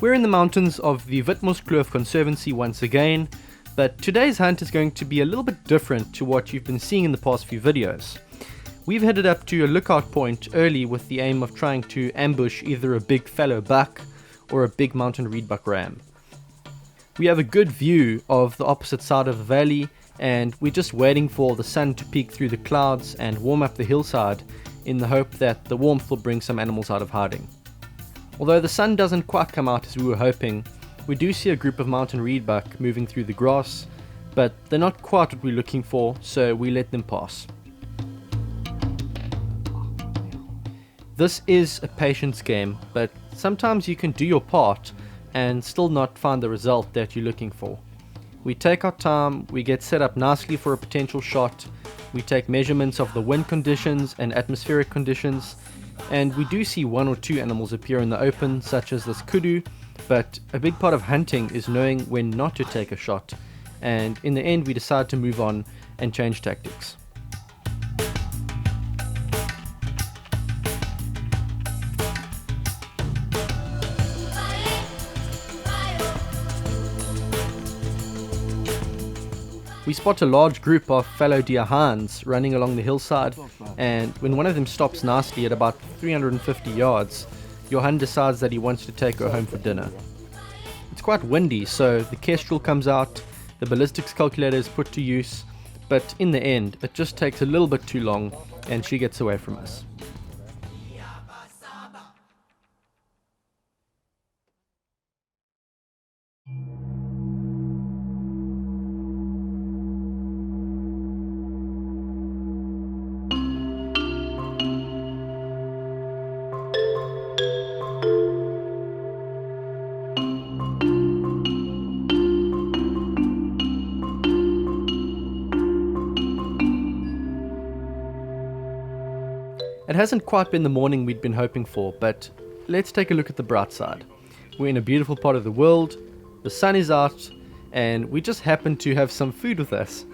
We're in the mountains of the Witmoskloof Conservancy once again, but today's hunt is going to be a little bit different to what you've been seeing in the past few videos. We've headed up to a lookout point early with the aim of trying to ambush either a big fallow buck or a big mountain reedbuck ram. We have a good view of the opposite side of the valley, and we're just waiting for the sun to peek through the clouds and warm up the hillside in the hope that the warmth will bring some animals out of hiding. Although the sun doesn't quite come out as we were hoping, we do see a group of mountain reedbuck moving through the grass, but they're not quite what we're looking for, so we let them pass. This is a patience game, but sometimes you can do your part and still not find the result that you're looking for. We take our time, we get set up nicely for a potential shot, we take measurements of the wind conditions and atmospheric conditions, and we do see one or two animals appear in the open, such as this kudu, but a big part of hunting is knowing when not to take a shot, and in the end we decide to move on and change tactics. We spot a large group of fallow deer hinds running along the hillside, and when one of them stops nicely at about 350 yards, Johan decides that he wants to take her home for dinner. It's quite windy, so the kestrel comes out, the ballistics calculator is put to use, but in the end it just takes a little bit too long and she gets away from us. It hasn't quite been the morning we'd been hoping for, but let's take a look at the bright side. We're in a beautiful part of the world, the sun is out, and we just happen to have some food with us.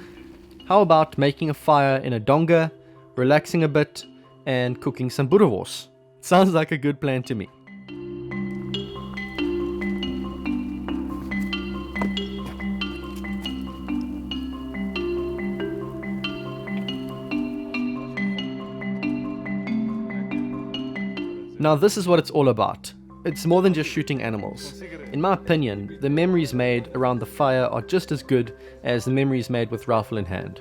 How about making a fire in a donga, relaxing a bit, and cooking some boerewors? Sounds like a good plan to me. Now this is what it's all about. It's more than just shooting animals. In my opinion, the memories made around the fire are just as good as the memories made with rifle in hand,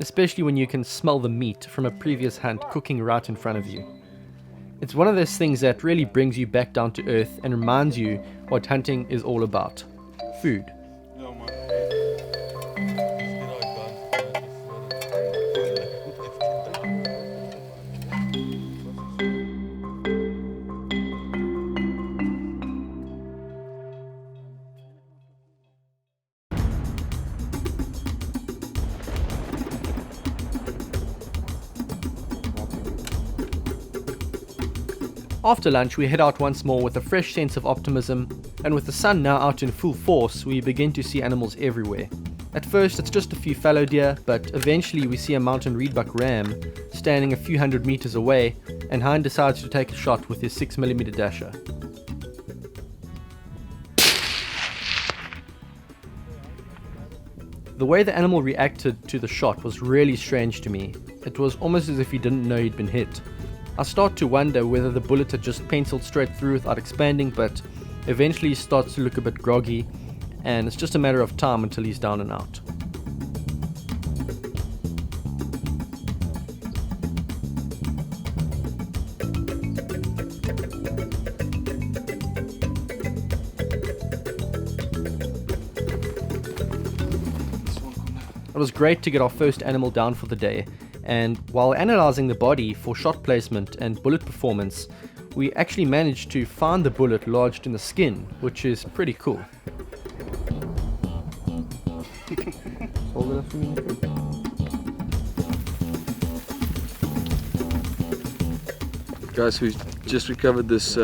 especially when you can smell the meat from a previous hunt cooking right in front of you. It's one of those things that really brings you back down to earth and reminds you what hunting is all about. Food. After lunch, we head out once more with a fresh sense of optimism, and with the sun now out in full force, we begin to see animals everywhere. At first, it's just a few fallow deer, but eventually we see a mountain reedbuck ram standing a few hundred meters away, and Hein decides to take a shot with his 6mm dasher. The way the animal reacted to the shot was really strange to me. It was almost as if he didn't know he'd been hit. I start to wonder whether the bullet had just penciled straight through without expanding, but eventually he starts to look a bit groggy, and it's just a matter of time until he's down and out. It was great to get our first animal down for the day, and while analysing the body for shot placement and bullet performance, we actually managed to find the bullet lodged in the skin, which is pretty cool. Guys, we've just recovered this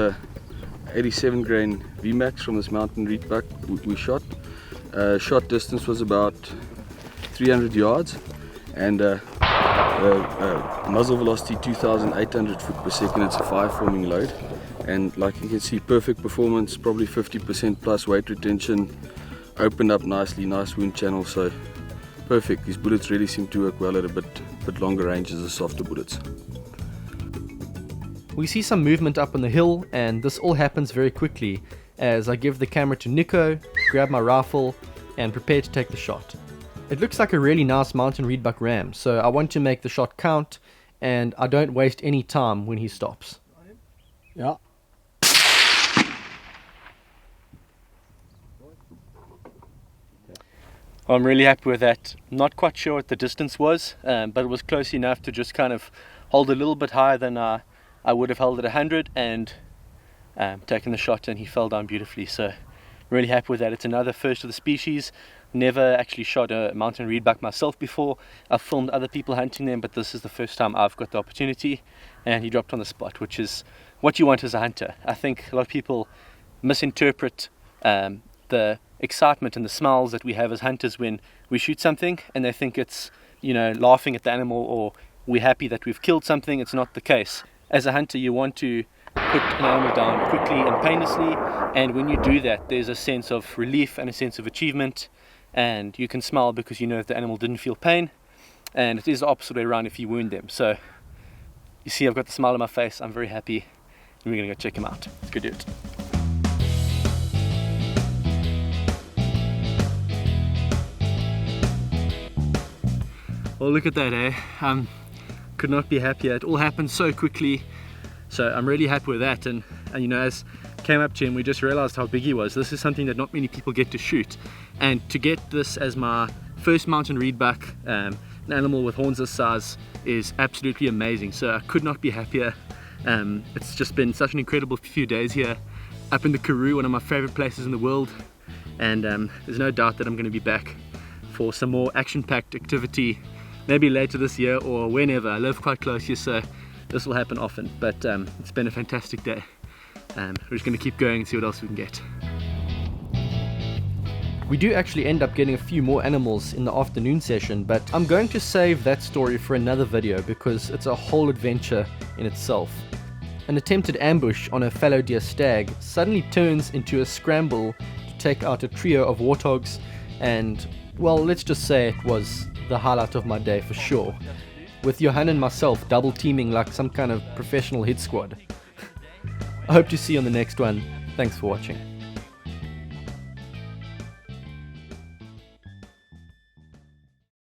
87 grain VMAX from this Mountain Reedbuck we shot. Shot distance was about 300 yards, and muzzle velocity 2,800 foot per second. It's a fire forming load, and like you can see, perfect performance, probably 50% plus weight retention, opened up nicely, nice wind channel, so perfect. These bullets really seem to work well at a bit longer range as the softer bullets. We see some movement up on the hill, and this all happens very quickly as I give the camera to Nico, grab my rifle, and prepare to take the shot. It looks like a really nice Mountain Reedbuck ram, so I want to make the shot count, and I don't waste any time when he stops. Yeah. I'm really happy with that. Not quite sure what the distance was, but it was close enough to just kind of hold a little bit higher than I would have held at 100, and taken the shot, and he fell down beautifully. So I'm really happy with that. It's another first of the species. Never actually shot a Mountain Reedbuck myself before. I've filmed other people hunting them, but this is the first time I've got the opportunity, and he dropped on the spot, which is what you want as a hunter. I think a lot of people misinterpret the excitement and the smiles that we have as hunters when we shoot something, and they think it's, you know, laughing at the animal or we're happy that we've killed something. It's not the case. As a hunter, you want to put an animal down quickly and painlessly, and when you do that, there's a sense of relief and a sense of achievement, and you can smile because you know that the animal didn't feel pain. And it is the opposite way around if you wound them. So you see, I've got the smile on my face. I'm very happy, and we're gonna go check him out. Let's go do it. Oh, look at that, eh? Could not be happier. It all happened so quickly, so I'm really happy with that. And you know, as came up to him, we just realized how big he was. This is something that not many people get to shoot, and to get this as my first Mountain Reedbuck, an animal with horns this size, is absolutely amazing. So I could not be happier. It's just been such an incredible few days here up in the Karoo, one of my favorite places in the world, and there's no doubt that I'm going to be back for some more action-packed activity, maybe later this year or whenever. I live quite close here, so this will happen often, but it's been a fantastic day. We're just going to keep going and see what else we can get. We do actually end up getting a few more animals in the afternoon session, but I'm going to save that story for another video because it's a whole adventure in itself. An attempted ambush on a fallow deer stag suddenly turns into a scramble to take out a trio of warthogs, and well, let's just say it was the highlight of my day for sure, with Johan and myself double teaming like some kind of professional hit squad. I hope to see you on the next one. Thanks for watching.